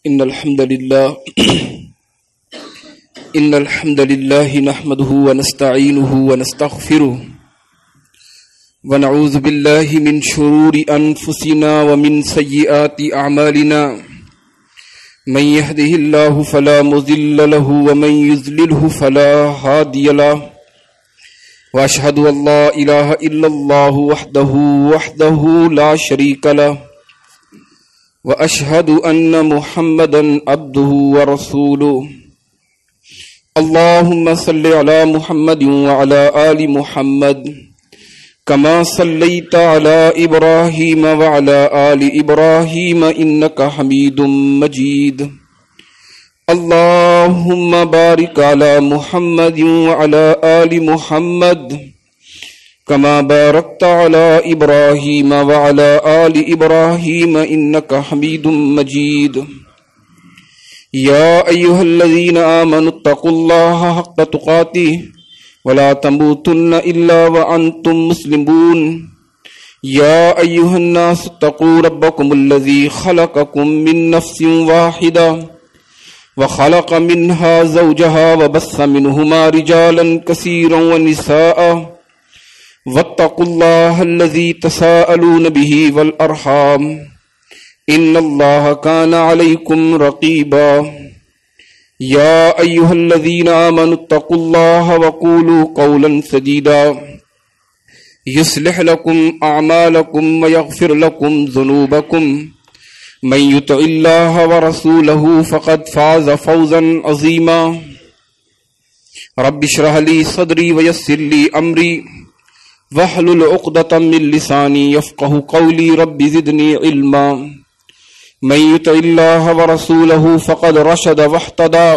إن الحمد لله نحمده ونستعينه ونستغفره ونعوذ بالله من شرور أنفسنا ومن سيئات أعمالنا من يهده الله فلا مضل له ومن يضلله فلا هادي له وأشهد أن لا إله إلا الله وحده لا شريك له وأشهد أن محمدا عبده ورسوله اللهم صل على محمد وعلى آل محمد كما صليت على إبراهيم وعلى آل إبراهيم إنك حميد مجيد اللهم بارك على محمد وعلى آل محمد كما باركت على إبراهيم وعلى آل إبراهيم إنك حميد مجيد يا أيها الذين آمنوا اتقوا الله حق تقاته ولا تموتن إلا وأنتم مسلمون يا أيها الناس اتقوا ربكم الذي خلقكم من نفس واحدة وخلق منها زوجها وبث منهما رجالا كثيرا ونساء واتقوا الله الذي تساءلون به والأرحام إن الله كان عليكم رقيبا يا أيها الذين آمنوا اتقوا الله وقولوا قولا سديدا يصلح لكم أعمالكم ويغفر لكم ذنوبكم من يطع الله ورسوله فقد فاز فوزا عظيما رب اشرح لي صدري ويسر لي أمري واحلل عقدة من لساني يفقه قولي رب زدني علما من يطع الله ورسوله فقد رشد واهتدى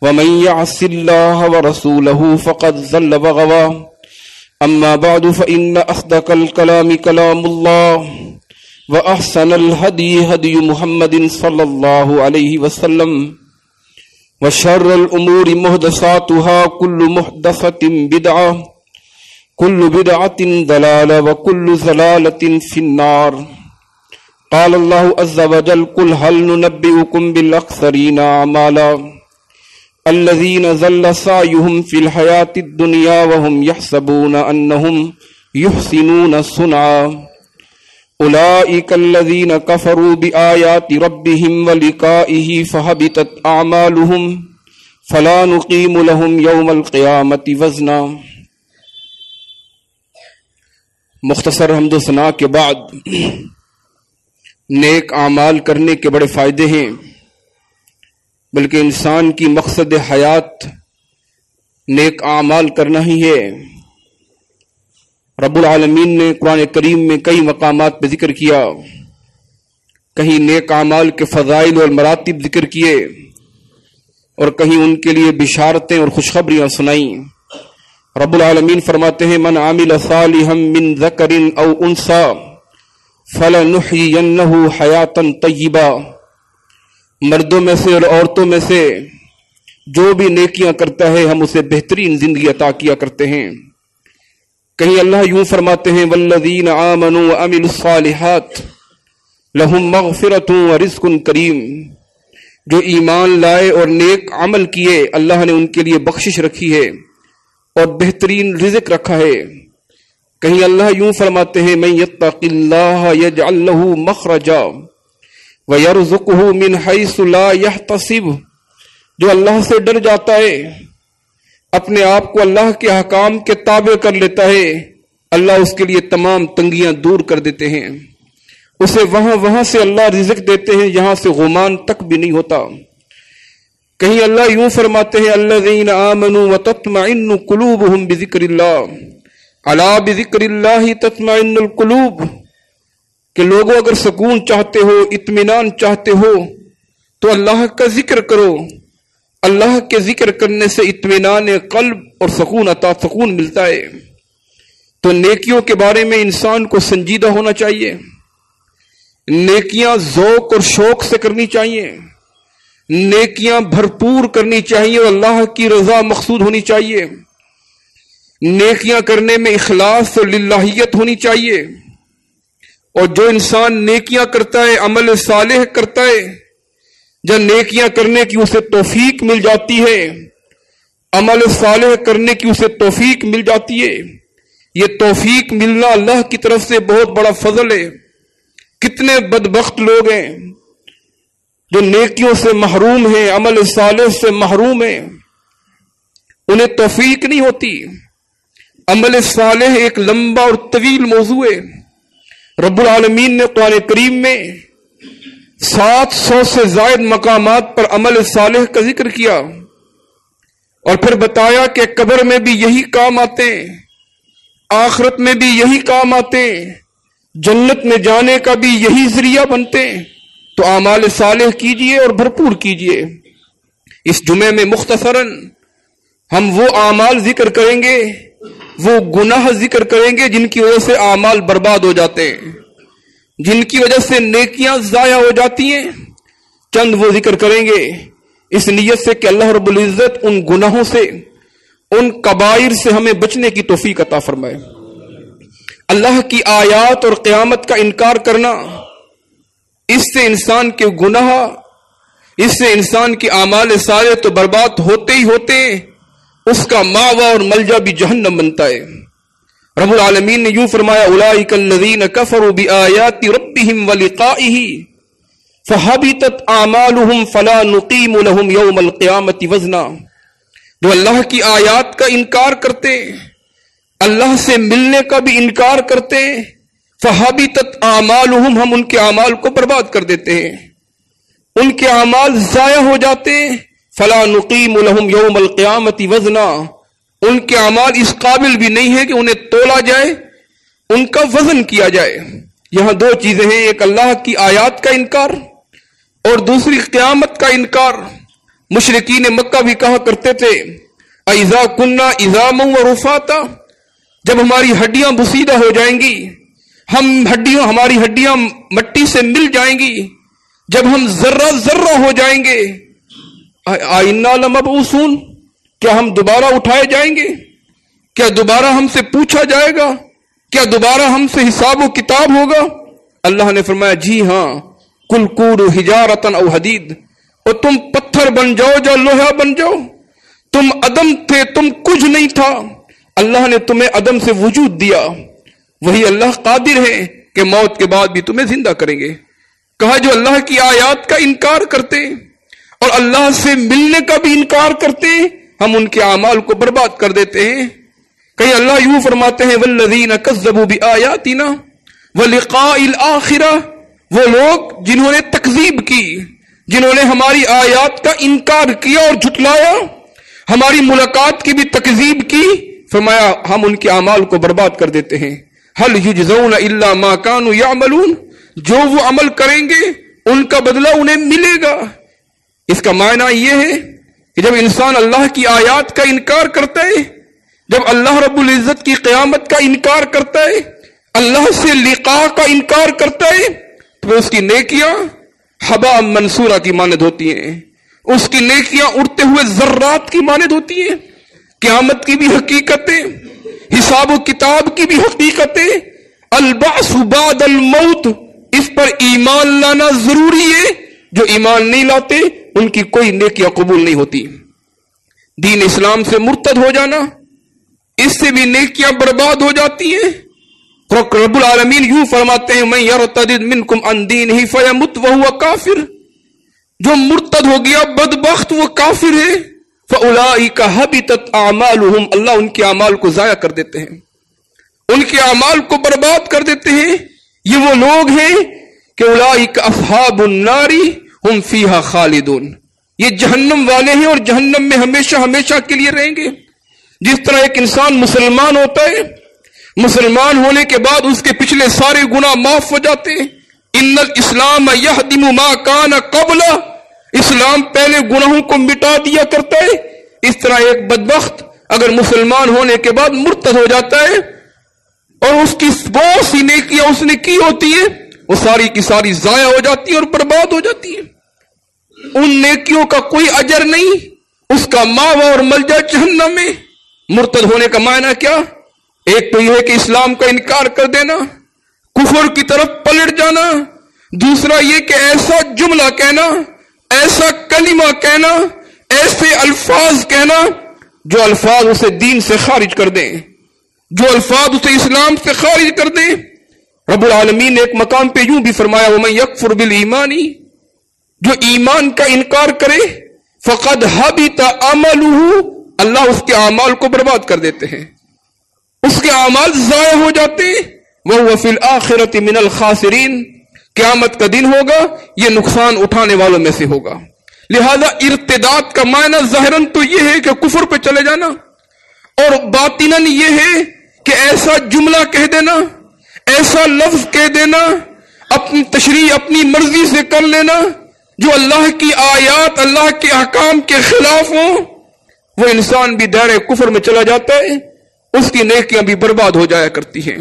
ومن يعص الله ورسوله فقد ضل وغوى أما بعد فإن أصدق الكلام كلام الله وأحسن الهدي هدي محمد صلى الله عليه وسلم وشر الأمور محدثاتها كل محدثة بدعة كل بدعة ضلالة وكل ضلالة في النار قال الله عز وجل قل هل ننبئكم بالأخسرين أعمالا الذين ضل سعيهم في الحياة الدنيا وهم يحسبون أنهم يحسنون صنعا أولئك الذين كفروا بآيات ربهم ولقائه فهبطت أعمالهم فلا نقيم لهم يوم القيامة وزنا. مختصر حمد و ثنا کے بعد نیک اعمال کرنے کے بڑے فائدے ہیں، بلکہ انسان کی مقصد حیات نیک اعمال کرنا ہی ہے. رب العالمین نے قرآن کریم میں کئی مقامات پہ ذکر کیا، کہیں نیک اعمال کے فضائل اور مراتب ذکر کیے اور کہیں ان کے لیے بشارتیں اور خوشخبریاں سنائیں. رب العالمین فرماتے ہیں من عامل صالحا من ذکر او انثى فلنحيينه حیاتا طیبہ، مردوں میں سے اور عورتوں میں سے جو بھی نیکیاں کرتا ہے ہم اسے بہترین زندگی عطا کیا کرتے ہیں. کہیں اللہ یوں فرماتے ہیں والذین آمنوا وعملوا الصالحات لهم مغفرۃ ورزق کریم، جو ایمان لائے اور نیک عمل کیے اللہ نے ان کے لیے بخشش رکھی ہے اور بہترین رزق رکھا ہے. کہیں اللہ یوں فرماتے ہیں من یتق اللہ یجعل له مخرجا ویرزقہ من حیث لا یحتسب، جو اللہ سے ڈر جاتا ہے، اپنے آپ کو اللہ کے احکام کے تابع کر لیتا ہے، اللہ اس کے لیے تمام تنگیاں دور کر دیتے ہیں، اسے وہاں سے اللہ رزق دیتے ہیں جہاں سے غمان تک بھی نہیں ہوتا. کہیں اللہ یوں فرماتے ہیں الذین آمنوا وتطمئن قلوبهم بذکر اللہ الا بذکر اللہ تطمئن القلوب، کہ لوگوں اگر سکون چاہتے ہو، اطمینان چاہتے ہو تو اللہ کا ذکر کرو. اللہ کے ذکر کرنے سے اطمینان قلب اور سکون ملتا ہے. تو نیکیوں کے بارے میں انسان کو سنجیدہ ہونا چاہیے، نیکیاں ذوق اور شوق سے کرنی چاہیے، نیکیاں بھرپور کرنی چاہیے اور اللہ کی رضا مقصود ہونی چاہیے. نیکیاں کرنے میں اخلاص اور للہیت ہونی چاہیے. اور جو انسان نیکیاں کرتا ہے، عمل صالح کرتا ہے، جب نیکیاں کرنے کی اسے توفیق مل جاتی ہے، عمل صالح کرنے کی اسے توفیق مل جاتی ہے، یہ توفیق ملنا اللہ کی طرف سے بہت بڑا فضل ہے۔ کتنے بدبخت لوگ ہیں جو نیکیوں سے محروم ہیں، عمل صالح سے محروم ہیں، انہیں توفیق نہیں ہوتی۔ عمل صالح ایک لمبا اور طویل موضوع ہے۔ رب العالمین نے قرآن کریم میں 700 سے زائد مقامات پر عمل صالح کا ذکر کیا، اور پھر بتایا کہ قبر میں بھی یہی کام آتے ہیں، آخرت میں بھی یہی کام آتے ہیں، جنت میں جانے کا بھی یہی ذریعہ بنتے ہیں۔ تو اعمال صالح کیجئے اور بھرپور کیجئے۔ اس جمعے میں مختصراً ہم وہ اعمال ذکر کریں گے، وہ گناہ ذکر کریں گے جن کی وجہ سے اعمال برباد ہو جاتے ہیں، جن کی وجہ سے نیکیاں ضائع ہو جاتی ہیں۔ چند وہ ذکر کریں گے اس نیت سے کہ اللہ رب العزت ان گناہوں سے، ان کبائر سے ہمیں بچنے کی توفیق عطا فرمائے۔ اللہ کی آیات اور قیامت کا انکار کرنا، اس سے انسان کے گناہ، اس سے انسان کی اعمال صالح تو برباد ہوتے ہی ہوتے ہیں، اس کا ماوا اور ملجا بھی جہنم بنتا ہے۔ رب العالمین نے یوں فرمایا، اولئک الذین کفروا بآیات ربہم ولقائہ فحبطت اعمالہم فلا نقیم لہم یوم القیامۃ وزنا۔ جو اللہ کی آیات کا انکار کرتے، اللہ سے ملنے کا بھی انکار کرتے، فحبطت اعمالہم، ہم ان کے اعمال کو برباد کر دیتے ہیں، ان کے اعمال ضائع ہو جاتے ہیں۔ فلا نقیم لہم یوم القیامۃ وزنا، ان کے اعمال اس قابل بھی نہیں ہے کہ انہیں تولا جائے، ان کا وزن کیا جائے۔ یہاں دو چیزیں ہیں، ایک اللہ کی آیات کا انکار اور دوسری قیامت کا انکار۔ مشرکین مکہ بھی کہا کرتے تھے، اذا کننا عظاما ورفاتا، جب ہماری ہڈیاں بسیدہ ہو جائیں گی، ہماری ہڈیاں مٹی سے مل جائیں گی، جب ہم ذرہ ذرہ ہو جائیں گے، آئنا لمبعوثون، کیا ہم دوبارہ اٹھائے جائیں گے؟ کیا دوبارہ ہم سے پوچھا جائے گا؟ کیا دوبارہ ہم سے حساب و کتاب ہوگا؟ اللہ نے فرمایا، جی ہاں، کل کونوا حجارۃ او حدید، اور تم پتھر بن جاؤ یا لوہا بن جاؤ، تم عدم تھے، تم کچھ نہیں تھا، اللہ نے تمہیں عدم سے وجود دیا۔ وہی اللہ قادر ہے کہ موت کے بعد بھی تمہیں زندہ کریں گے۔ کہا جو اللہ کی آیات کا انکار کرتے اور اللہ سے ملنے کا بھی انکار کرتے، ہم ان کے اعمال کو برباد کر دیتے ہیں۔ کہیں اللہ یوں فرماتے ہیں، والذین کذبوا بآیاتنا ولقاء الآخرہ، وہ لوگ جنہوں نے تکذیب کی، جنہوں نے ہماری آیات کا انکار کیا اور جھٹلایا، ہماری ملاقات کی بھی تکذیب کی، فرمایا ہم ان کے اعمال کو برباد کر دیتے ہیں۔ هل یجزون الا ما كانوا يعملون، جو وہ عمل کریں گے ان کا بدلہ انہیں ملے گا۔ اس کا معنی یہ ہے کہ جب انسان اللہ کی آیات کا انکار کرتا ہے، جب اللہ رب العزت کی قیامت کا انکار کرتا ہے، اللہ سے لقاء کا انکار کرتا ہے، تو اس کی نیکیاں ہباء منصورہ کی مانند ہوتی ہیں، اس کی نیکیاں اڑتے ہوئے ذرات کی مانند ہوتی ہیں۔ قیامت کی بھی حقیقتیں، حساب و کتاب کی بھی حقیقتیں، البعث بعد الموت، اس پر ایمان لانا ضروری ہے۔ جو ایمان نہیں لاتے ان کی کوئی نیکیاں قبول نہیں ہوتی۔ دین اسلام سے مرتد ہو جانا، اس سے بھی نیکیاں برباد ہو جاتی ہیں۔ رب العالمین یوں فرماتے ہیں، من یرتد منکم عن دینہ فیمت وہو کافر، جو مرتد ہو گیا بدبخت وہ کافر ہے، فاولئک حبطت اعمالہم، اللہ ان کے اعمال کو ضائع کر دیتے ہیں، ان کے اعمال کو برباد کر دیتے ہیں۔ یہ وہ لوگ ہیں کہ اولئک اصحاب النار ہم فیہا خالدون، یہ جہنم والے ہیں اور جہنم میں ہمیشہ ہمیشہ کے لیے رہیں گے۔ جس طرح ایک انسان مسلمان ہوتا ہے، مسلمان ہونے کے بعد اس کے پچھلے سارے گناہ معاف ہو جاتے ہیں، ان الاسلام یہدم ما کان قبل، اسلام پہلے گناہوں کو مٹا دیا کرتا ہے۔ اس طرح ایک بدبخت اگر مسلمان ہونے کے بعد مرتد ہو جاتا ہے اور اس کی بہت سی نیکیاں اس نے کی ہوتی ہے، وہ ساری کی ساری ضائع ہو جاتی ہے اور برباد ہو جاتی ہے، ان نیکیوں کا کوئی اجر نہیں، اس کا ماوا اور ملجا جہنم میں۔ مرتد ہونے کا معنی کیا؟ ایک تو یہ ہے کہ اسلام کا انکار کر دینا، کفر کی طرف پلٹ جانا، دوسرا یہ کہ ایسا جملہ کہنا ایسا کلمہ کہنا، ایسے الفاظ کہنا جو الفاظ اسے دین سے خارج کر دیں، جو الفاظ اسے اسلام سے خارج کر دیں۔ رب العالمین نے ایک مقام پہ یوں بھی فرمایا وَمَن يَكْفُرْ بِالْإِيمَانِ، جو ایمان کا انکار کرے فقد حبط عملہ، اللہ اس کے اعمال کو برباد کر دیتے ہیں، اس کے اعمال ضائع ہو جاتے ہیں۔ وَهُوَ فِي الْآخِرَةِ مِنَ الْخَاسِرِينَ، قیامت کا دن ہوگا یہ نقصان اٹھانے والوں میں سے ہوگا۔ لہذا ارتداد کا معنی ظاہراً تو یہ ہے کہ کفر پہ چلے جانا، اور باطناً یہ ہے کہ ایسا جملہ کہہ دینا، ایسا لفظ کہہ دینا، اپنی تشریح اپنی مرضی سے کر لینا جو اللہ کی آیات، اللہ کے احکام کے خلاف ہوں، وہ انسان بھی دائرے کفر میں چلا جاتا ہے، اس کی نیکیاں بھی برباد ہو جایا کرتی ہیں۔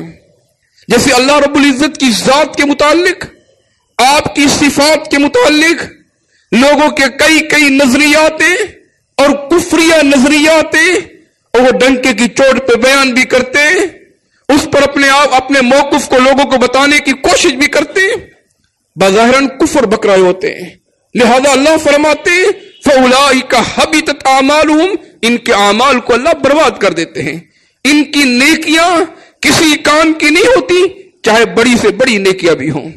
جیسے اللہ رب العزت کی ذات کے متعلق، آپ کی صفات کے متعلق لوگوں کے کئی نظریات اور کفریہ نظریات، اور وہ ڈنکے کی چوٹ پہ بیان بھی کرتے ہیں، اس پر اپنے موقف کو لوگوں کو بتانے کی کوشش بھی کرتے ہیں، بظاہراً کفر بکرائے ہوتے ہیں۔ لہذا اللہ فرماتے ہیں فَأُولَئِكَ حَبِطَتْ أَعْمَالُهُمْ، ان کے اعمال کو اللہ برباد کر دیتے ہیں۔ ان کی نیکیاں کسی کام کی نہیں ہوتی، چاہے بڑی سے بڑی نیکیاں بھی ہوں۔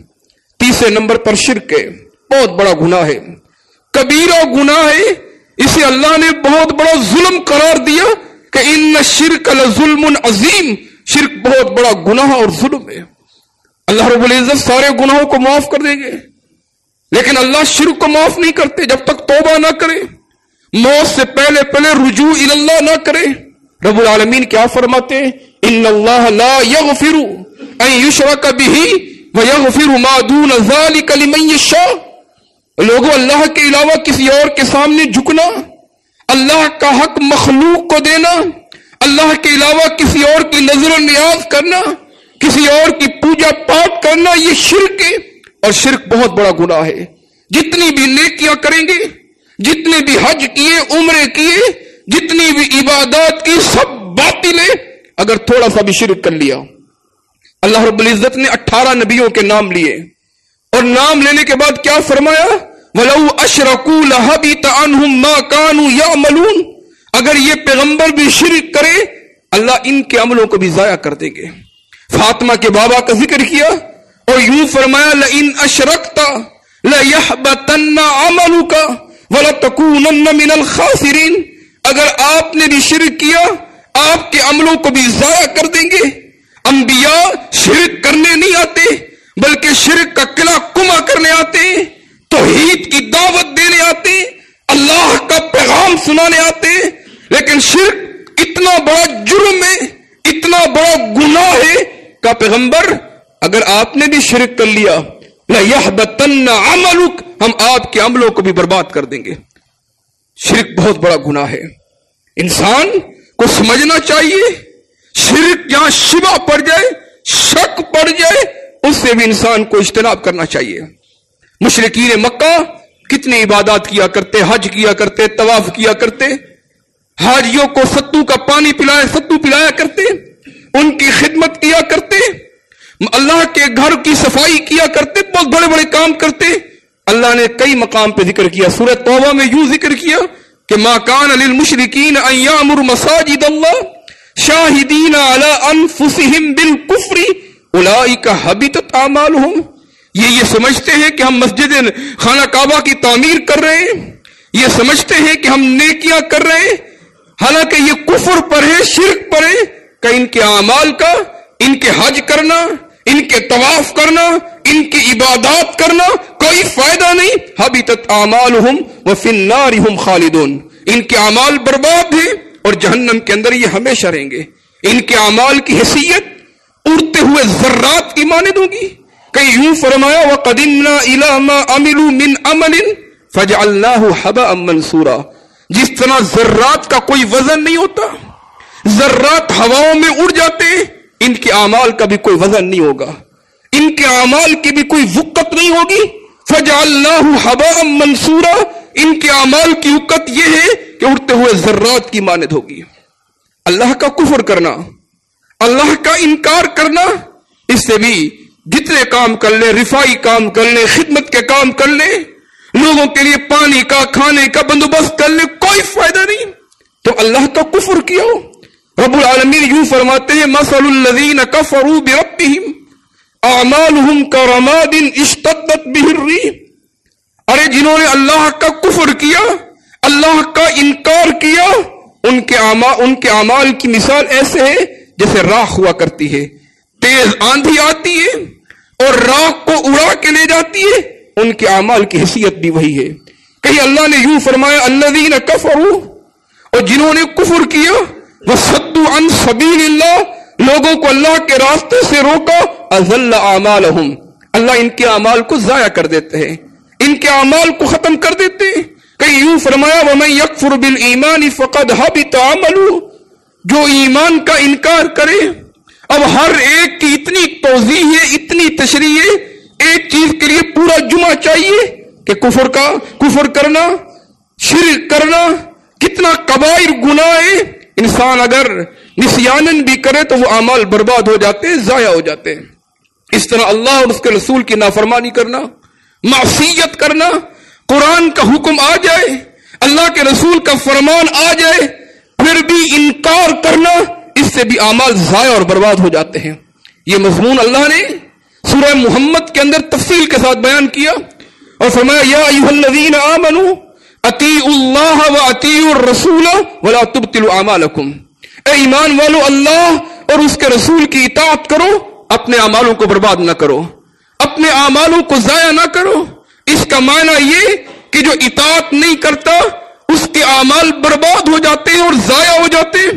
تیسرے نمبر پر شرک ہے، بہت بڑا گناہ ہے، کبیرہ گناہ ہے، اسے اللہ نے بہت بڑا ظلم قرار دیا کہ ان الشرک لظلم عظیم، شرک بہت بڑا گناہ اور ظلم ہے۔ اللہ رب العزت سارے گناہوں کو معاف کر دیں گے، لیکن اللہ شرک کو معاف نہیں کرتے جب تک توبہ نہ کرے، موت سے پہلے رجوع الی اللہ نہ کرے۔ رب العالمین کیا فرماتے ہیں ان اللہ لا یغفر ان یشرک بہ ویغفر ما دون ذلک لمن یشاء۔ لوگوں، اللہ کے علاوہ کسی اور کے سامنے جھکنا، اللہ کا حق مخلوق کو دینا، اللہ کے علاوہ کسی اور کی نظر و نیاز کرنا، کسی اور کی پوجا پاٹ کرنا، یہ شرک ہے، اور شرک بہت بڑا گناہ ہے۔ جتنی بھی نیکیاں کریں گے، جتنے بھی حج کیے، عمرے کیے، جتنی بھی عبادات کی، سب باطل ہے اگر تھوڑا سا بھی شرک کر لیا۔ اللہ رب العزت نے 18 نبیوں کے نام لیے، اور نام لینے کے بعد کیا فرمایا وَلَوْ أَشْرَكُوا لَحَبِطَ عَنْهُمْ مَا كَانُوا يَعْمَلُونَ، اگر یہ پیغمبر بھی شرک کرے اللہ ان کے عملوں کو بھی ضائع کر دیں گے۔ فاطمہ کے بابا کا ذکر کیا اور یوں فرمایا لَإِنْ أَشْرَكْتَ لَيَحْبَطَنَّ عَمَلُكَ وَلَتَكُونَنَّ مِنَ الْخَاسِرِينَ، اگر آپ نے بھی شرک کیا آپ کے عملوں کو بھی ضائع کر دیں گے۔ انبیاء شرک کرنے نہیں آتے بلکہ شرک کا قلعہ کما کرنے آتے ہیں، توحید کی دعوت دینے آتے ہیں، اللہ کا پیغام سنانے آتے ہیں، لیکن شرک اتنا بڑا جرم ہے، اتنا بڑا گناہ ہے کہ پیغمبر اگر آپ نے بھی شرک کر لیا لَيَحْبَطَنَّ عَمَلُكَ، ہم آپ کے عملوں کو بھی برباد کر دیں گے۔ شرک بہت بڑا گناہ ہے، انسان کو سمجھنا چاہیے شرک جہاں شبہ پڑ جائے، شک پڑ جائے، اس سے بھی انسان کو اجتناب کرنا چاہیے۔ مشرکین مکہ کتنی عبادات کیا کرتے، حج کیا کرتے، طواف کیا کرتے، حاجیوں کو ستو کا پانی پلایا کرتے، ان کی خدمت کیا کرتے، اللہ کے گھر کی صفائی کیا کرتے، بہت بڑے بڑے کام کرتے۔ اللہ نے کئی مقام پہ ذکر کیا، سورہ توبہ میں یوں ذکر کیا کہ ما کان للمشرکین ان یعمروا مساجد اللہ شاہدین علی انفسہم بالکفر اولئک حبطت اعمالہم، یہ سمجھتے ہیں کہ ہم مسجد خانہ کعبہ کی تعمیر کر رہے ہیں، یہ سمجھتے ہیں کہ ہم نیکیاں کر رہے ہیں، حالانکہ یہ کفر پر ہے، شرک پر ہے، کہ ان کے اعمال کا، ان کے حج کرنا، ان کے طواف کرنا، ان کی عبادات کرنا کوئی فائدہ نہیں۔ حبطت اعمالہم وفی النار ہم خالدون، ان کے اعمال برباد ہیں اور جہنم کے اندر یہ ہمیشہ رہیں گے۔ ان کے اعمال کی حیثیت اڑتے ہوئے ذرات کی مانند ہوگی۔ کہیں یوں فرمایا وَقَدِمْنَا إِلَى مَا عَمِلُوا مِنْ عَمَلٍ فَجَعَلْنَاهُ حَبَأً مَنْثُورًا، جس طرح ذرات کا کوئی وزن نہیں ہوتا، ذرات ہواؤں میں اڑ جاتے، ان کے اعمال کا بھی کوئی وزن نہیں ہوگا، ان کے اعمال کی بھی کوئی وقت نہیں ہوگی۔ فَجَعَلْنَاهُ حَبَأً مَنْثُورًا، ان کے اعمال کی وقت یہ ہے کہ اڑتے ہوئے ذرات کی مانند ہوگی۔ اللہ کا کفر کرنا، اللہ کا انکار کرنا، اس سے بھی جتنے کام کر لیں، رفائی کام کر لیں، خدمت کے کام کر لیں، لوگوں کے لیے پانی کا کھانے کا بندوبست کر لے، کوئی فائدہ نہیں، تو اللہ کا کفر کیا ہو۔ رب العالمین یوں فرماتے ہیں مثل الذین کفروا بربہم اعمالہم کرماد اشتدت بہ الریح، ارے جنہوں نے اللہ کا کفر کیا، اللہ کا انکار کیا، ان کے اعمال کی مثال ایسے ہے جیسے راکھ ہوا کرتی ہے، تیز آندھی آتی ہے اور راکھ کو اڑا کے لے جاتی ہے، ان کے اعمال کی حیثیت بھی وہی ہے۔ کہیں اللہ نے یوں فرمایا الذین کفروا، اور جنہوں نے کفر کیا، وصدوا عن سبیل اللہ، لوگوں کو اللہ کے راستے سے روکا، اضل اعمالہم، اللہ ان کے اعمال کو ضائع کر دیتے ہیں، ان کے اعمال کو ختم کر دیتے ہیں۔ کہیں یوں فرمایا وَمَن يَكْفُرْ بِالْإِيمَانِ فَقَدْ حَبِطَ عَمَلُهُ، جو ایمان کا انکار کرے۔ اب ہر ایک کی اتنی توضیح ہے، اتنی تشریح ہے، ایک چیز کے لیے پورا جمعہ چاہیے کہ کفر کرنا، شرک کرنا کتنا کبائر گناہ ہے، انسان اگر نسیانن بھی کرے تو وہ اعمال برباد ہو جاتے ہیں، ضائع ہو جاتے ہیں۔ اس طرح اللہ اور اس کے رسول کی نافرمانی کرنا، معصیت کرنا، قرآن کا حکم آ جائے، اللہ کے رسول کا فرمان آ جائے، پھر بھی انکار کرنا، اس سے بھی اعمال ضائع اور برباد ہو جاتے ہیں۔ یہ مضمون اللہ نے سورہ محمد کے اندر تفصیل کے ساتھ بیان کیا اور فرمایا یا ایھا الذین آمنوا اطیعوا اللہ واطیعوا الرسول ولا تبطلوا اعمالکم، اے ایمان والو اللہ اور اس کے رسول کی اطاعت کرو، اپنے اعمالوں کو برباد نہ کرو، اپنے اعمالوں کو ضائع نہ کرو۔ اس کا معنی یہ کہ جو اطاعت نہیں کرتا اس کے اعمال برباد ہو جاتے ہیں اور ضائع ہو جاتے ہیں۔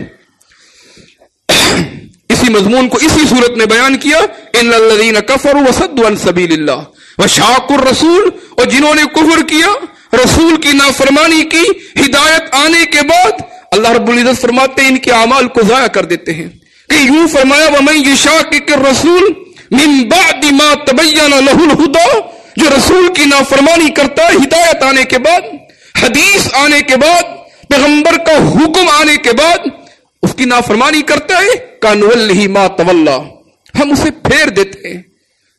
اسی مضمون کو اسی صورت میں بیان کیا ان الذین کفروا وصدوا عن سبیل اللہ وشاقوا الرسول، اور جنہوں نے کفر کیا، رسول کی نافرمانی کی، ہدایت آنے کے بعد اللہ رب العزت فرماتے ہیں ان کے اعمال کو ضائع کر دیتے ہیں۔ کہ یوں فرمایا وَمَن يُشَاقِقِ الرَّسُولَ مِن بَعْدِ مَا تَبَيَّنَ لَهُ الْهُدَىٰ، جو رسول کی نافرمانی کرتا ہے ہدایت آنے کے بعد، حدیث آنے کے بعد، پیغمبر کا حکم آنے کے بعد اس کی نافرمانی کرتا ہے، کَنُوَلِّهِ مَا تَوَلَّىٰ، ہم اسے پھیر دیتے ہیں،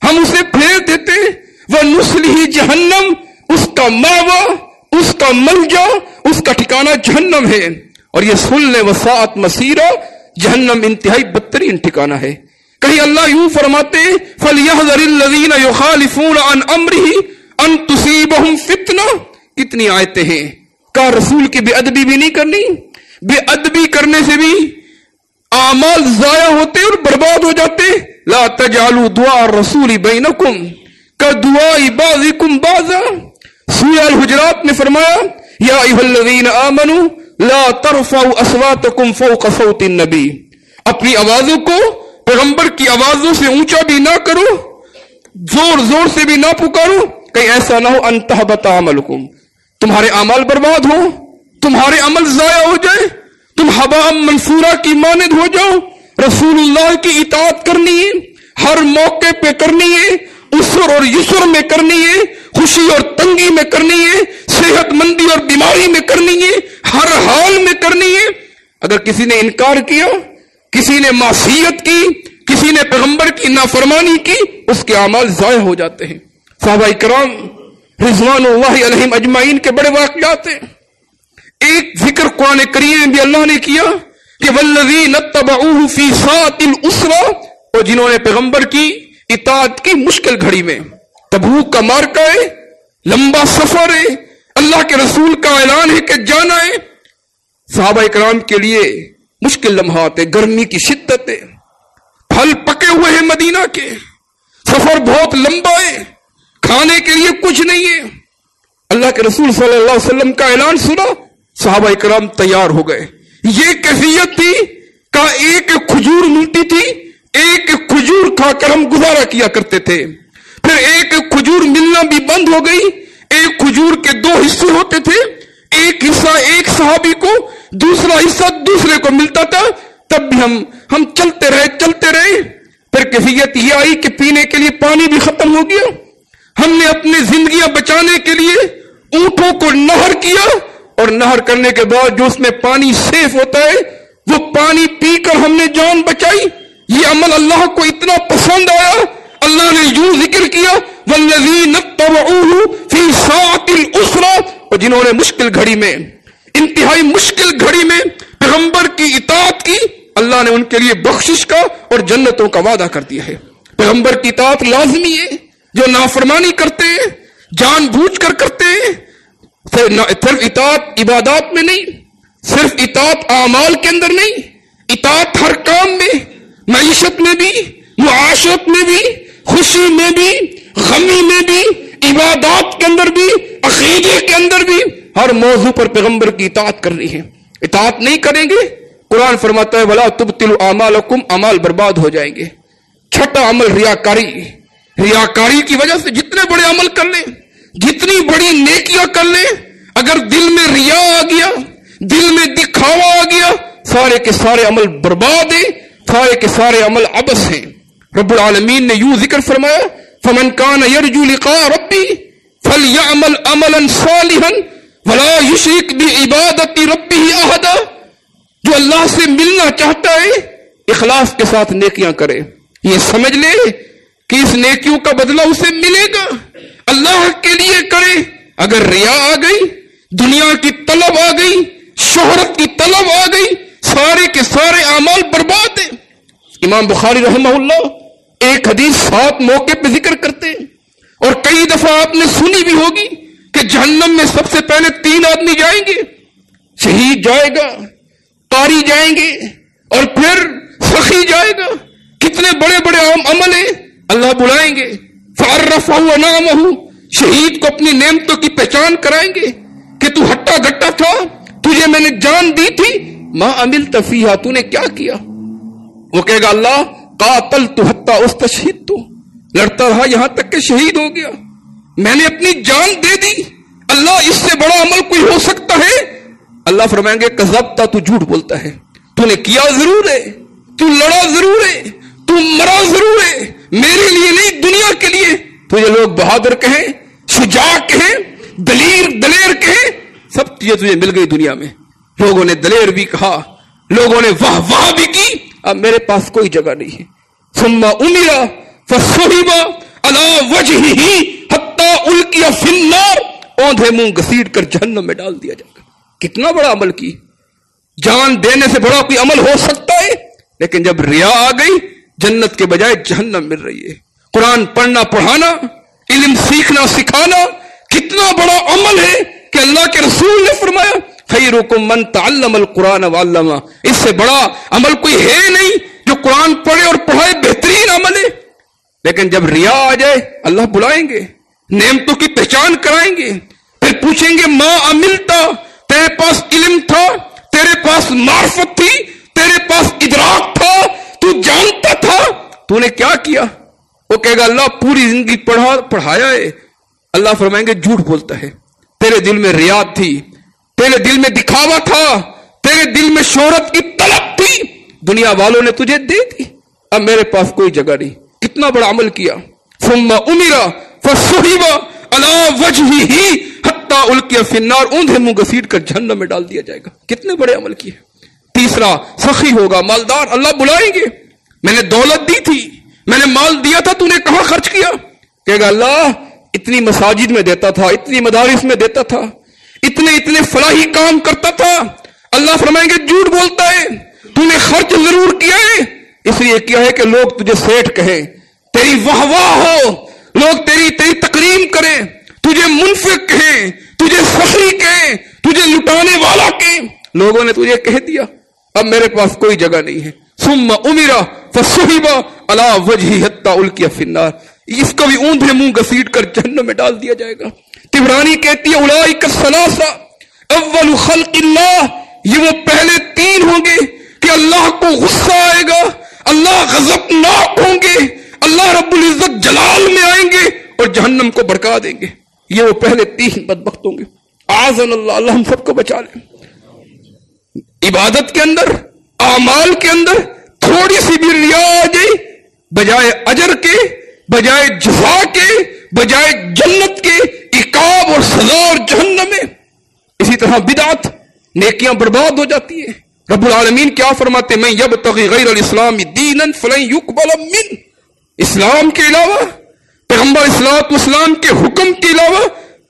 ہم اسے پھیر دیتے ہیں، وَنُصْلِهِ جَهَنَّمَ، اس کا ماوا، اس کا ملجا، اس کا ٹھکانہ جہنم ہے۔ اور یہ سن لے وساعت مسیرہ، جہنم انتہائی بدترین ٹھکانہ ہے۔ کہیں اللہ یوں فرماتے ہیں فَلْيَحْذَرِ الَّذِينَ يُخَالِفُونَ عَنْ أَمْرِهِ أَن تُصِيبَهُمْ فِتْنَةٌ، کتنی آیتیں ہیں۔ کہا رسول کی بے ادبی بھی نہیں کرنی، بے ادبی کرنے سے بھی اعمال ضائع ہوتے اور برباد ہو جاتے۔ لا تجعلوا دعاء الرسول بینکم کدعاء بعضکم بعضا، سورہ الحجرات میں فرمایا یا ایھا الذین آمنوا لا ترفعوا اصواتکم فوق صوت النبی، اپنی آوازوں کو پیغمبر کی آوازوں سے اونچا بھی نہ کرو، زور زور سے بھی نہ پکارو، کہیں ایسا نہ ہو ان تحبط اعمالکم، تمہارے اعمال برباد ہو، تمہارے عمل ضائع ہو جائے، تم حباء منثورہ کی مانند ہو جاؤ۔ رسول اللہ کی اطاعت کرنی ہے، ہر موقع پہ کرنی ہے، عسر اور یسر میں کرنی ہے، خوشی اور تنگی میں کرنی ہے، صحت مندی اور بیماری میں کرنی ہے، ہر حال میں کرنی ہے۔ اگر کسی نے انکار کیا، کسی نے معصیت کی، کسی نے پیغمبر کی نافرمانی کی، اس کے اعمال ضائع ہو جاتے ہیں۔ صحابہ کرام رضوان اللہ علیہم اجمعین کے بڑے واقعات ہیں۔ ایک ذکر قرآن کریم میں بھی اللہ نے کیا کہ والذین اتبعوہ فی ساعۃ العسرہ، اور جنہوں نے پیغمبر کی اطاعت کی مشکل گھڑی میں۔ تبوک کا مارکا ہے، لمبا سفر ہے، اللہ کے رسول کا اعلان ہے کہ جانا ہے، صحابہ کرام کے لیے مشکل لمحات ہے، گرمی کی شدت ہے، پھل پکے ہوئے ہیں مدینہ کے، سفر بہت لمبا ہے، کھانے کے لیے کچھ نہیں ہے۔ اللہ کے رسول صلی اللہ علیہ وسلم کا اعلان سنا، صحابہ کرام تیار ہو گئے۔ یہ کیفیت تھی کہ ایک کھجور ملتی تھی، ایک کھجور کھا کر ہم گزارا کیا کرتے تھے، پھر ایک کھجور ملنا بھی بند ہو گئی، ایک کھجور کے دو حصے ہوتے تھے، ایک حصہ ایک صحابی کو، دوسرا حصہ دوسرے کو ملتا تھا، تب بھی ہم چلتے رہے، پھر کیفیت یہ آئی کہ پینے کے لیے پانی بھی ختم ہو گیا، ہم نے اپنی زندگیاں بچانے کے لیے اونٹوں کو نہر کیا، اور نہر کرنے کے بعد جو اس میں پانی سیف ہوتا ہے وہ پانی پی کر ہم نے جان بچائی۔ یہ عمل اللہ کو اتنا پسند آیا، اللہ نے یوں ذکر کیا والذین اتبعوہ فی فی ساعۃ العسرہ، اور جنہوں نے مشکل گھڑی میں، انتہائی مشکل گھڑی میں پیغمبر کی اطاعت کی، اللہ نے ان کے لیے بخشش کا اور جنتوں کا وعدہ کر دیا ہے۔ پیغمبر کی اطاعت لازمی ہے۔ جو نافرمانی کرتے ہیں، جان بوجھ کر کرتے ہیں، صرف اطاعت عبادات میں نہیں، صرف اطاعت اعمال کے اندر نہیں، اطاعت ہر کام میں، معیشت میں بھی، معاشرت میں بھی، خوشی میں بھی، غمی میں بھی، عبادات کے اندر بھی، عقیدے کے اندر بھی، ہر موضوع پر پیغمبر کی اطاعت کرنی ہے۔ اطاعت نہیں کریں گے، قرآن فرماتا ہے وَلَا تُبْطِلُوا أَعْمَالَكُمْ، اعمال برباد ہو جائیں گے۔ چھٹا عمل ریاکاری۔ ریاکاری کی وجہ سے جتنے بڑے عمل کر لیں، جتنی بڑی نیکیاں کر لیں، اگر دل میں ریا آ گیا، دل میں دکھاوا آ گیا، سارے کے سارے عمل برباد ہیں، سارے کے سارے عمل عبث ہیں۔ رب العالمین نے یوں ذکر فرمایا فَمَنْ كَانَ يَرْجُو لِقَاءَ رَبِّهِ فَلْيَعْمَلْ عَمَلًا صَالِحًا وَلَا يُشْرِكْ بِعِبَادَةِ رَبِّهِ أَحَدًا۔ جو اللہ سے ملنا چاہتا ہے، اخلاص کے ساتھ نیکیاں کرے، یہ سمجھ لے کہ اس نیکیوں کا بدلہ اسے ملے گا، اللہ کے لیے کرے۔ اگر ریا آ گئی، دنیا کی طلب آ گئی، شہرت کی طلب آ گئی، سارے کے سارے اعمال برباد ہیں۔ امام بخاری رحمہ اللہ ایک حدیث 7 موقع پہ ذکر کرتے ہیں، اور کئی دفعہ آپ نے سنی بھی ہوگی کہ جہنم میں سب سے پہلے 3 آدمی جائیں گے، شہید جائے گا، قاری جائیں گے، اور پھر سخی جائے گا۔ کتنے بڑے بڑے عمل ہیں، اللہ بلائیں گے فعرفہ ونعمہ، شہید کو اپنی نعمتوں کی پہچان کرائیں گے کہ تو ہٹا گٹا تھا، تجھے میں نے جان دی تھی، ما عملت فیہا، تو نے کیا کیا؟ وہ کہے گا اللہ قاتلت حتی استشہدت، لڑتا رہا یہاں تک کہ شہید ہو گیا، میں نے اپنی جان دے دی، اللہ اس سے بڑا عمل کوئی ہو سکتا ہے؟ اللہ فرمائیں گے کذبت، تو جھوٹ بولتا ہے، تو نے کیا ضرور ہے، تو لڑا ضرور ہے، تو مرا ضرور ہے، میرے لیے نہیں دنیا کے لیے۔ تجھے لوگ بہادر کہیں، شجاع کہیں، دلیر کہیں، سب چیزیں تجھے مل گئی دنیا میں۔ لوگوں نے دلیر بھی کہا، لوگوں نے واہ واہ بھی کی، اب میرے پاس کوئی جگہ نہیں ہے۔ ثم امر فصحب علی وجہہ حتی القی فی النار، اوندھے منہ گھسیٹ کر جہنم میں ڈال دیا جائے گا۔ کتنا بڑا عمل کی، جان دینے سے بڑا کوئی عمل ہو سکتا ہے؟ لیکن جب ریا آ گئی، جنت کے بجائے جہنم مل رہی ہے۔ قرآن پڑھنا پڑھانا، علم سیکھنا سکھانا کتنا بڑا عمل ہے کہ اللہ کے رسول نے فرمایا خیرکم من تعلم القرآن وعلمہ، اس سے بڑا عمل کوئی ہے نہیں جو قرآن پڑھے اور پڑھائے، بہترین عمل ہے۔ لیکن جب ریا آ جائے، اللہ بلائیں گے، نعمتوں کی پہچان کرائیں گے، پھر پوچھیں گے ما عملتا، تیرے پاس علم تھا، تیرے پاس معرفت تھی، تیرے پاس ادراک تھا، تو جانتا تھا، تو نے کیا کیا؟ وہ کہے گا اللہ پوری زندگی پڑھایا ہے۔ اللہ فرمائیں گے جھوٹ بولتا ہے، تیرے دل میں ریا تھی، تیرے دل میں دکھاوا تھا، تیرے دل میں شہرت کی طلب تھی، دنیا والوں نے تجھے دے دی، اب میرے پاس کوئی جگہ نہیں۔ کتنا بڑا عمل کیا۔ ثم امر فصحب علی وجہہ حتی القی فی النار، اوندھے منہ گھسیٹ کر جہنم میں ڈال دیا جائے گا۔ کتنے بڑے عمل کیے۔ تیسرا سخی ہوگا، مالدار، اللہ بلائیں گے، میں نے دولت دی تھی، میں نے مال دیا تھا، تو نے کہاں خرچ کیا؟ کہے گا اللہ اتنی مساجد میں دیتا تھا، اتنی مدارس میں دیتا تھا، اتنے فلاحی کام کرتا تھا۔ اللہ فرمائیں گے جھوٹ بولتا ہے، تو نے خرچ ضرور کیا ہے، اس لیے کیا ہے کہ لوگ تجھے سیٹھ کہیں، تیری واہ واہ ہو، لوگ تیری تکریم کریں، تجھے منفق کہیں، تجھے سخی کہیں، تجھے لٹانے والا کہیں، لوگوں نے تجھے کہہ دیا، اب میرے پاس کوئی جگہ نہیں ہے۔ ثم امر فصحب علی وجہہ حتی القی فی النار، اس کو بھی اوندھے منہ گھسیٹ کر جہنم میں ڈال دیا جائے گا۔ طبرانی کہتی ہے اولئک الثلاثہ اول خلق اللہ، یہ وہ پہلے 3 ہوں گے کہ اللہ کو غصہ آئے گا، اللہ غضبناک ہوں گے، اللہ رب العزت جلال میں آئیں گے اور جہنم کو بھڑکا دیں گے۔ یہ وہ پہلے 3 بدبخت ہوں گے۔ اعاذنا اللہ، اللہ ہم سب کو بچا لے۔ عبادت کے اندر، اعمال کے اندر تھوڑی سی بھی ریا آ جائے، بجائے اجر کے، بجائے جزا کے، بجائے جنت کے عقاب اور سزا اور جہنم میں۔ اسی طرح بدعت، نیکیاں برباد ہو جاتی ہیں۔ رب العالمین کیا فرماتے ہیں؟ من یبتغی غیر الاسلام دینا فلن یقبل منہ، اسلام کے علاوہ، پیغمبر اسلام کے حکم کے علاوہ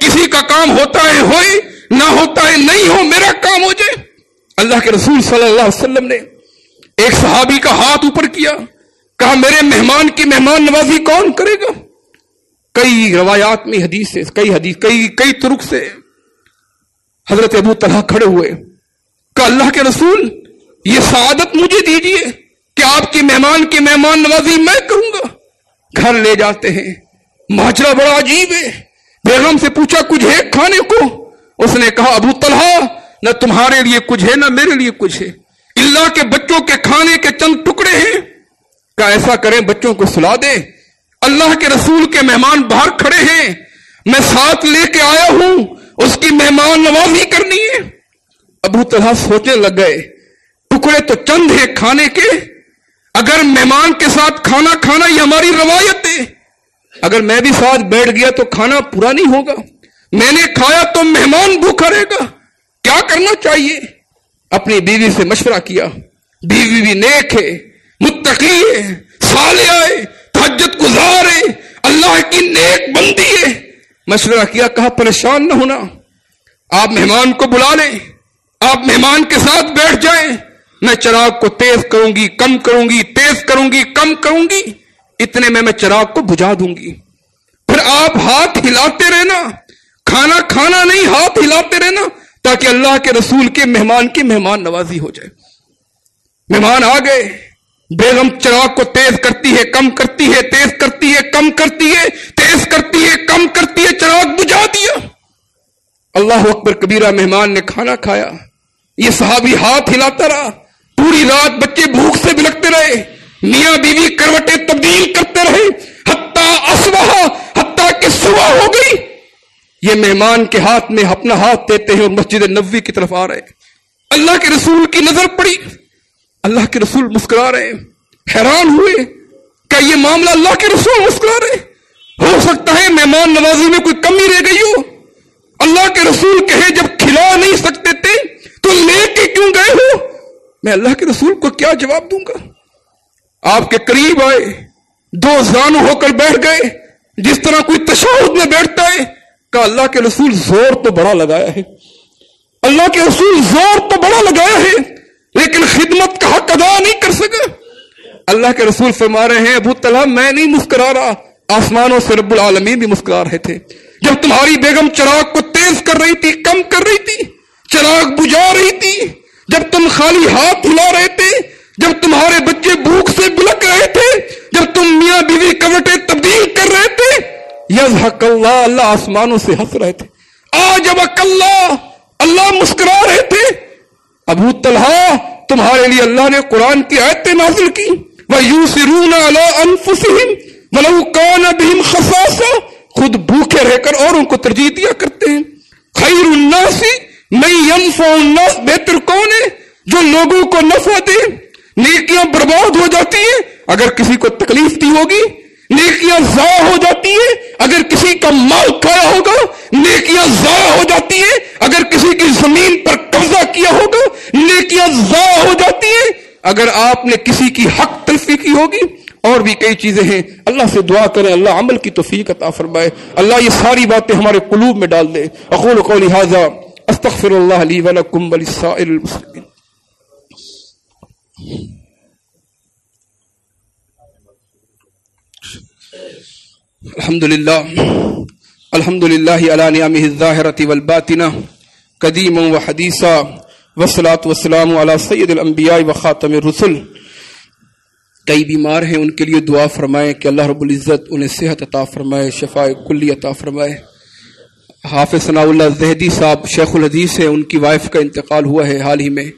کسی کا کام ہوتا ہے ہوئے، نہ ہوتا ہے نہیں ہو، میرا کام ہو جائے۔ اللہ کے رسول صلی اللہ علیہ وسلم نے ایک صحابی کا ہاتھ اوپر کیا، کہا میرے مہمان کی مہمان نوازی کون کرے گا؟ کئی روایات میں کئی طرق سے حضرت ابو طلحہ کھڑے ہوئے، کہا اللہ کے رسول یہ سعادت مجھے دیجئے کہ آپ کی مہمان کی مہمان نوازی میں کروں گا۔ گھر لے جاتے ہیں، ماجرا بڑا عجیب ہے۔ بیگم سے پوچھا کچھ ہے کھانے کو؟ اس نے کہا ابو طلحہ نہ تمہارے لیے کچھ ہے نہ میرے لیے کچھ ہے، اللہ کے بچوں کے کھانے کے چند ٹکڑے ہیں۔ کہا ایسا کریں بچوں کو سلا دے، اللہ کے رسول کے مہمان باہر کھڑے ہیں، میں ساتھ لے کے آیا ہوں، اس کی مہمان نوازی کرنی ہے۔ ابو طلحہ سوچنے لگ گئے، ٹکڑے تو چند ہیں کھانے کے، اگر مہمان کے ساتھ کھانا کھانا یہ ہماری روایت ہے، اگر میں بھی ساتھ بیٹھ گیا تو کھانا پورا نہیں ہوگا، میں نے کھایا تو مہمان بھوکا رہے گا، کیا کرنا چاہیے؟ اپنی بیوی سے مشورہ کیا، بیوی بھی نیک ہے، متقی ہے، صالحہ ہے، تہجد گزار ہے، اللہ کی نیک بندی ہے۔ مشورہ کیا، کہا پریشان نہ ہونا، آپ مہمان کو بلا لیں، آپ مہمان کے ساتھ بیٹھ جائیں، میں چراغ کو تیز کروں گی کم کروں گی، تیز کروں گی کم کروں گی، اتنے میں چراغ کو بجھا دوں گی، پھر آپ ہاتھ ہلاتے رہنا، کھانا کھانا نہیں ہاتھ ہلاتے رہنا، تاکہ اللہ کے رسول کے مہمان کی مہمان نوازی ہو جائے۔ مہمان آ گئے، بیگم چراغ کو تیز کرتی ہے کم کرتی ہے، تیز کرتی ہے کم کرتی ہے، تیز کرتی ہے کم کرتی ہے، چراغ بجھا دیا۔ اللہ اکبر کبیرہ، مہمان نے کھانا کھایا، یہ صحابی ہاتھ ہلاتا رہا، پوری رات بچے بھوک سے بلکتے رہے، میاں بیوی کروٹیں تبدیل کرتے رہے، حتیٰ کہ صبح ہو گئی۔ یہ مہمان کے ہاتھ میں اپنا ہاتھ دیتے ہیں اور مسجد نبوی کی طرف آ رہے ہیں۔ اللہ کے رسول کی نظر پڑی، اللہ کے رسول مسکرا رہے ہیں، حیران ہوئے کہ یہ معاملہ، اللہ کے رسول مسکرا رہے، ہو سکتا ہے مہمان نوازی میں کوئی کمی رہ گئی ہو۔ اللہ کے رسول کہے جب کھلا نہیں سکتے تھے تو لے کے کیوں گئے ہو؟ میں اللہ کے رسول کو کیا جواب دوں گا؟ آپ کے قریب آئے، دو زانو ہو کر بیٹھ گئے، جس طرح کوئی تشہد میں بیٹھتا ہے۔ کہا اللہ کے رسول زور تو بڑا لگایا ہے، اللہ کے رسول زور تو بڑا لگایا ہے، لیکن خدمت کا حق ادا نہیں کر سکا۔ اللہ کے رسول فرما رہے ہیں ابو طلحہ میں نہیں مسکرا رہا، آسمانوں سے رب العالمین بھی مسکرا رہے تھے۔ جب تمہاری بیگم چراغ کو تیز کر رہی تھی، کم کر رہی تھی، چراغ بجھا رہی تھی، جب تم خالی ہاتھ ہلا رہے تھے، جب تمہارے بچے بھوک سے بلک رہے تھے، جب تم میاں بیوی کروٹیں تبدیل کر رہے تھے، یضحک اللہ، اللہ آسمانوں سے ہنس رہے تھے، آجبک اللہ، اللہ مسکرا رہے تھے۔ ابو طلحہ تمہارے لیے اللہ نے قرآن کی آیتیں نازل کی، وَيُؤْثِرُونَ عَلَىٰ أَنفُسِهِمْ وَلَوْ كَانَ بِهِمْ خَصَاصَةٌ، خود بھوکے رہ کر اوروں کو ترجیح دیا کرتے ہیں۔ خیر الناس من ينفع الناس، بہتر کون ہے جو لوگوں کو نفع دے۔ نیکیاں برباد ہو جاتی ہیں اگر کسی کو تکلیف دی ہوگی، نیکیاں ضائع ہو جاتی ہیں اگر کسی کا مال کھایا ہوگا، نیکیاں ضائع ہو جاتی ہیں اگر کسی کی زمین پر قبضہ کیا ہوگا، نیکیاں ضائع ہو جاتی ہیں اگر آپ نے کسی کی حق تلفی کی ہوگی، اور بھی کئی چیزیں ہیں۔ اللہ سے دعا کریں اللہ عمل کی توفیق عطا فرمائے، اللہ یہ ساری باتیں ہمارے قلوب میں ڈال دے۔ اقول قولی ھذا استغفر اللہ لی ولکم ولسائر المسلمین۔ الحمد للہ علی نعمہ الظاہرۃ والباطنہ قدیما وحدیثا والصلاۃ والسلام علی سید الانبیاء وخاتم الرسل۔ کئی بیمار ہیں، ان کے لیے دعا فرمائیں کہ اللہ رب العزت انہیں صحت عطا فرمائے، شفاء کلی عطا فرمائے۔ حافظ ثناء اللہ زہدی صاحب شیخ الحدیث ہیں، ان کی وائف کا انتقال ہوا ہے حال ہی میں۔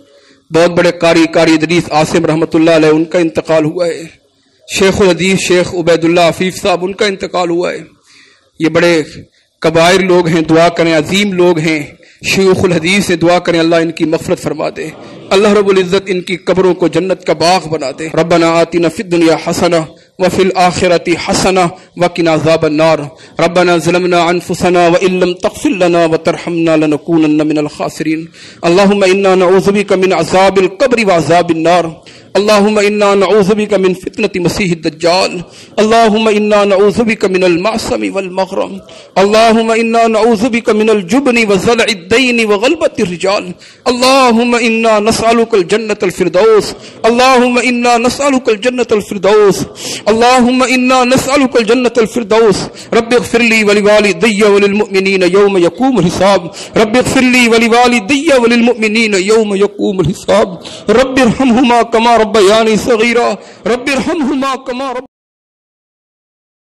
بہت بڑے قاری ادریس عاصم رحمۃ اللہ علیہ، ان کا انتقال ہوا ہے۔ شیخ الحدیث شیخ عبید اللہ عفیف صاحب، ان کا انتقال ہوا ہے۔ یہ بڑے کبائر لوگ ہیں، دعا کریں، عظیم لوگ ہیں، شیوخ الحدیث سے دعا کریں اللہ ان کی مغفرت فرما دے، اللہ رب العزت ان کی قبروں کو جنت کا باغ بنا دے۔ ربنا آتنا فی الدنیا حسنہ وفی الآخرۃ حسنہ وقنا عذاب النار۔ ربنا ظلمنا انفسنا وان لم تغفر لنا وترحمنا لنکونن من الخاسرین۔ اللهم انا نعوذ بک من عذاب القبر وعذاب النار۔ اللهم إنا نعوذ بك من فتنة مسيح الدجال اللهم إنا نعوذ بك من المعصم والمغرم اللهم إنا نعوذ بك من الجبن وزلع الدين وغلبة الرجال اللهم إنا نسألك الجنة الفردوس اللهم إنا نسألك الجنة الفردوس اللهم إنا نسألك الجنة الفردوس رب اغفر لي ولوالدي وللمؤمنين يوم يقوم الحساب رب اغفر لي ولوالدي وللمؤمنين يوم يقوم الحساب رب ارحمهما كما ربياني صغيرا رب ارحمهما كما